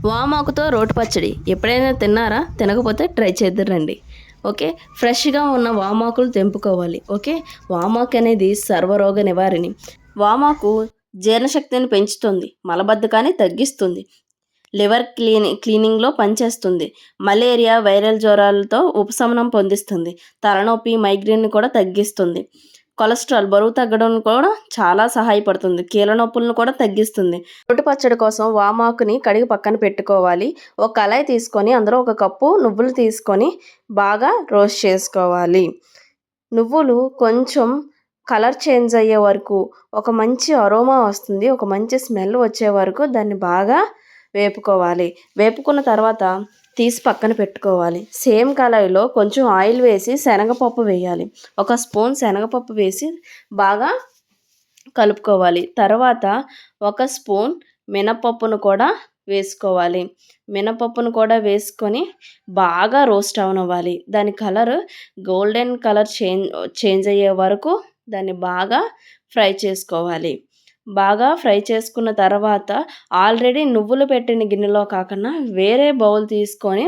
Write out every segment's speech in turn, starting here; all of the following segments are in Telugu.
వామాకుతో రోటి పచ్చడి ఎప్పుడైనా తిన్నారా? తినకపోతే ట్రై చేద్దురండి. ఓకే. ఫ్రెష్‌గా ఉన్న వామాకులు తెంపుకోవాలి. ఓకే. వామాకు అనేది సర్వరోగ నివారిణి. వామాకు జీర్ణశక్తిని పెంచుతుంది. మలబద్ధకాన్ని తగ్గిస్తుంది. లివర్ క్లీనింగ్‌లో పనిచేస్తుంది. మలేరియా, వైరల్ జ్వరాలతో ఉపశమనం పొందిస్తుంది. తలనొప్పి, మైగ్రేన్‌ని కూడా తగ్గిస్తుంది. కొలెస్ట్రాల్ బరువు తగ్గడం కూడా చాలా సహాయపడుతుంది. కీళ్ళ నొప్పులను కూడా తగ్గిస్తుంది. రోటి పచ్చడి కోసం వామాకుని కడిగి పక్కన పెట్టుకోవాలి. ఒక కళాయి తీసుకొని అందులో ఒక కప్పు నువ్వులు తీసుకొని బాగా రోస్ట్ చేసుకోవాలి. నువ్వులు కొంచెం కలర్ చేంజ్ అయ్యే వరకు, ఒక మంచి అరోమా వస్తుంది, ఒక మంచి స్మెల్ వచ్చే వరకు దాన్ని బాగా వేపుకోవాలి. వేపుకున్న తర్వాత తీసి పక్కన పెట్టుకోవాలి. సేమ్ కళాయిలో కొంచెం ఆయిల్ వేసి శనగపప్పు వేయాలి. ఒక స్పూన్ శనగపప్పు వేసి బాగా కలుపుకోవాలి. తర్వాత ఒక స్పూన్ మినపప్పును కూడా వేసుకోవాలి. మినపప్పును కూడా వేసుకొని బాగా రోస్ట్ అవనివ్వాలి. దాని కలర్ గోల్డెన్ కలర్ చేంజ్ అయ్యే వరకు దాన్ని బాగా ఫ్రై చేసుకోవాలి. బాగా ఫ్రై చేసుకున్న తర్వాత ఆల్రెడీ నువ్వులు పెట్టిన గిన్నెలో కాకుండా వేరే బౌల్ తీసుకొని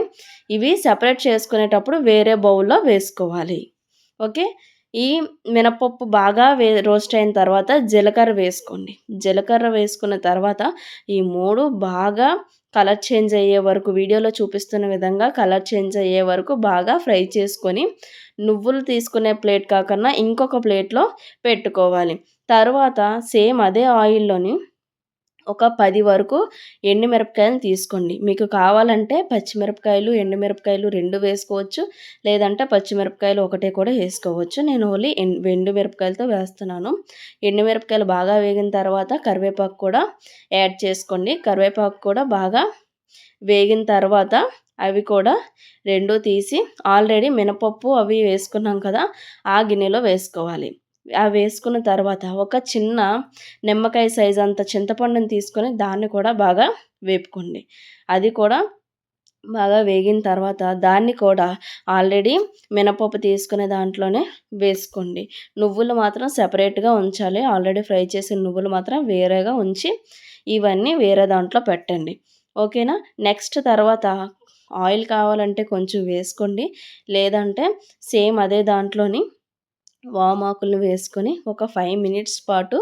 ఇవి సెపరేట్ చేసుకునేటప్పుడు వేరే బౌల్లో వేసుకోవాలి. ఓకే. ఈ మినపప్పు బాగా రోస్ట్ అయిన తర్వాత జీలకర్ర వేసుకోండి. జీలకర్ర వేసుకున్న తర్వాత ఈ 3 బాగా కలర్ చేంజ్ అయ్యే వరకు, వీడియోలో చూపిస్తున్న విధంగా కలర్ చేంజ్ అయ్యే వరకు బాగా ఫ్రై చేసుకొని నువ్వులు తీసుకునే ప్లేట్ కాకుండా ఇంకొక ప్లేట్లో పెట్టుకోవాలి. తర్వాత సేమ్ అదే ఆయిల్లోని ఒక 10 వరకు ఎండుమిరపకాయలను తీసుకోండి. మీకు కావాలంటే పచ్చిమిరపకాయలు, ఎండుమిరపకాయలు 2 వేసుకోవచ్చు. లేదంటే పచ్చిమిరపకాయలు ఒకటే కూడా వేసుకోవచ్చు. నేను ఓన్లీ ఎండుమిరపకాయలతో వేస్తున్నాను. ఎండుమిరపకాయలు బాగా వేగిన తర్వాత కరివేపాకు కూడా యాడ్ చేసుకోండి. కరివేపాకు కూడా బాగా వేగిన తర్వాత అవి కూడా 2 తీసి ఆల్రెడీ మినపప్పు అవి వేసుకున్నాం కదా, ఆ గిన్నెలో వేసుకోవాలి. అవి వేసుకున్న తర్వాత ఒక చిన్న నిమ్మకాయ సైజ్ అంత చింతపండుని తీసుకొని దాన్ని కూడా బాగా వేపుకోండి. అది కూడా బాగా వేగిన తర్వాత దాన్ని కూడా ఆల్రెడీ మినపప్పు తీసుకునే దాంట్లోనే వేసుకోండి. నువ్వులు మాత్రం సెపరేట్‌గా ఉంచాలి. ఆల్రెడీ ఫ్రై చేసిన నువ్వులు మాత్రం వేరేగా ఉంచి ఇవన్నీ వేరే దాంట్లో పెట్టండి. ఓకేనా? నెక్స్ట్ తర్వాత ఆయిల్ కావాలంటే కొంచెం వేసుకోండి. లేదంటే సేమ్ అదే దాంట్లోని వామాకులను వేసుకొని ఒక 5 మినిట్స్ పాటు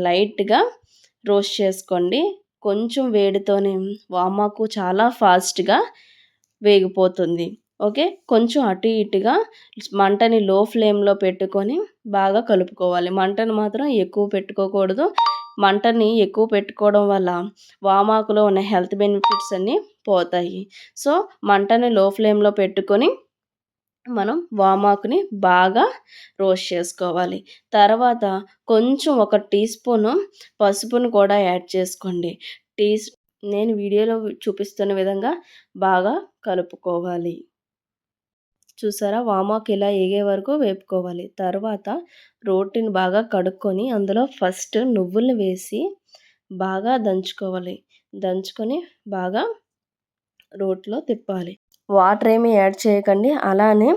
లైట్‌గా రోస్ట్ చేసుకోండి. కొంచెం వేడితోనే వామాకు చాలా ఫాస్ట్‌గా వేగిపోతుంది. ఓకే. కొంచెం అటు ఇటుగా మంటని లో ఫ్లేమ్‌లో పెట్టుకొని బాగా కలుపుకోవాలి. మంటను మాత్రం ఎక్కువ పెట్టుకోకూడదు. మంటని ఎక్కువ పెట్టుకోవడం వల్ల వామాకులో ఉన్న హెల్త్ బెనిఫిట్స్ అన్నీ పోతాయి. సో, మంటని లో ఫ్లేమ్‌లో పెట్టుకొని మనం వామాకుని బాగా రోస్ట్ చేసుకోవాలి. తర్వాత కొంచెం ఒక టీ స్పూను పసుపును కూడా యాడ్ చేసుకోండి. టీస్ నేను వీడియోలో చూపిస్తున్న విధంగా బాగా కలుపుకోవాలి. చూసారా? వామాకు ఇలా ఏగే వరకు వేపుకోవాలి. తర్వాత రోటిని బాగా కడుక్కొని అందులో ఫస్ట్ నువ్వుల్ని వేసి బాగా దంచుకోవాలి. దంచుకొని బాగా రోట్లో తిప్పాలి. వాటర్ ఏమీ యాడ్ చేయకండి. అలానే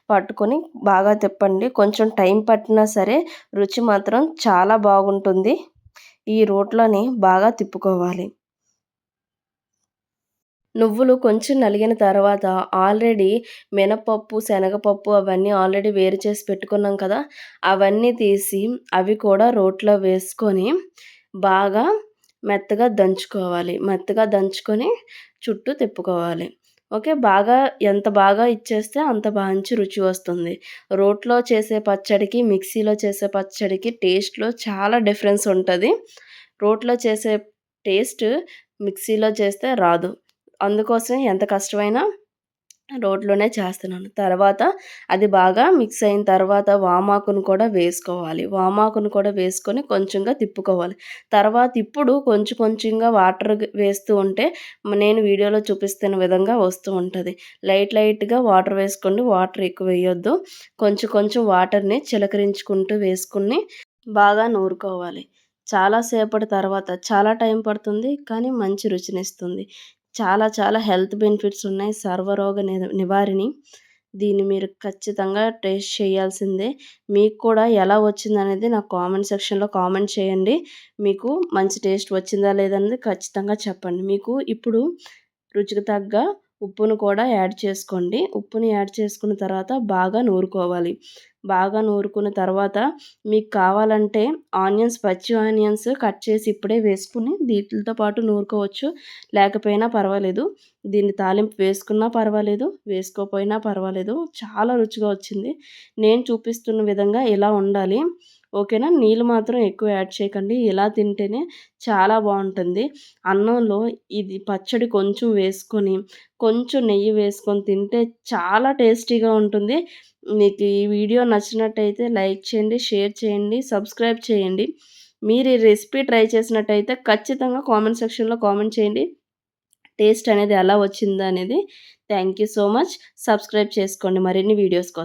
పట్టుకొని బాగా తిప్పండి. కొంచెం టైం పట్టినా సరే రుచి మాత్రం చాలా బాగుంటుంది. ఈ రోట్లోని బాగా తిప్పుకోవాలి. నువ్వులు కొంచెం నలిగిన తర్వాత ఆల్రెడీ మినపప్పు, శనగపప్పు అవన్నీ ఆల్రెడీ వేరు చేసి పెట్టుకున్నాం కదా, అవన్నీ తీసి అవి కూడా రోట్లో వేసుకొని బాగా మెత్తగా దంచుకోవాలి. మెత్తగా దంచుకొని చుట్టూ తిప్పుకోవాలి. ఓకే. బాగా ఎంత బాగా ఇచ్చేస్తే అంత మంచి రుచి వస్తుంది. రోట్లో చేసే పచ్చడికి, మిక్సీలో చేసే పచ్చడికి టేస్ట్‌లో చాలా డిఫరెన్స్ ఉంటది. రోట్లో చేసే టేస్ట్ మిక్సీలో చేస్తే రాదు. అందుకోసం ఎంత కష్టమైనా రోట్లోనే చేస్తున్నాను. తర్వాత అది బాగా మిక్స్ అయిన తర్వాత వామాకును కూడా వేసుకోవాలి. వామాకును కూడా వేసుకొని కొంచెంగా తిప్పుకోవాలి. తర్వాత ఇప్పుడు కొంచెం కొంచెంగా వాటర్ వేస్తూ ఉంటే నేను వీడియోలో చూపిస్తున్న విధంగా వస్తూ ఉంటది. లైట్‌గా వాటర్ వేసుకోండి. వాటర్ ఎక్కువ వేయొద్దు. కొంచెం కొంచెం వాటర్‌ని చిలకరించుకుంటూ వేసుకొని బాగా నూరుకోవాలి. చాలా సేపటి తర్వాత చాలా టైం పడుతుంది. కానీ మంచి రుచినిస్తుంది. చాలా చాలా హెల్త్ బెనిఫిట్స్ ఉన్నాయి. సర్వరోగ నివారిణి. దీన్ని మీరు ఖచ్చితంగా టేస్ట్ చేయాల్సిందే. మీకు కూడా ఎలా వచ్చిందనేది నాకు కామెంట్ సెక్షన్‌లో కామెంట్ చేయండి. మీకు మంచి టేస్ట్ వచ్చిందా లేదా అనేది ఖచ్చితంగా చెప్పండి. మీకు ఇప్పుడు రుచికి తగ్గ ఉప్పును కూడా యాడ్ చేసుకోండి. ఉప్పుని యాడ్ చేసుకున్న తర్వాత బాగా నూరుకోవాలి. బాగా నూరుకున్న తర్వాత మీకు కావాలంటే పచ్చి ఆనియన్స్ కట్ చేసి ఇప్పుడే వేసుకొని వీటిలతో పాటు నూరుకోవచ్చు. లేకపోయినా పర్వాలేదు. దీన్ని తాలింపు వేసుకున్నా పర్వాలేదు, వేసుకోపోయినా పర్వాలేదు. చాలా రుచిగా వచ్చింది. నేను చూపిస్తున్న విధంగా ఇలా ఉండాలి. ఓకేనా? నీళ్ళు మాత్రం ఎక్కువ యాడ్ చేయకండి. ఇలా తింటేనే చాలా బావుంటుంది. అన్నంలో ఇది పచ్చడి కొంచెం వేసుకొని, కొంచెం నెయ్యి వేసుకొని తింటే చాలా టేస్టీగా ఉంటుంది. మీకు ఈ వీడియో నచ్చినట్టయితే లైక్ చేయండి, షేర్ చేయండి, సబ్స్క్రైబ్ చేయండి. మీరు ఈ రెసిపీ ట్రై చేసినట్టయితే ఖచ్చితంగా కామెంట్ సెక్షన్‌లో కామెంట్ చేయండి. టేస్ట్ అనేది ఎలా వచ్చిందనేది. Thank you so much. Subscribe చేసుకోండి మరిన్ని వీడియోస్ కోసం.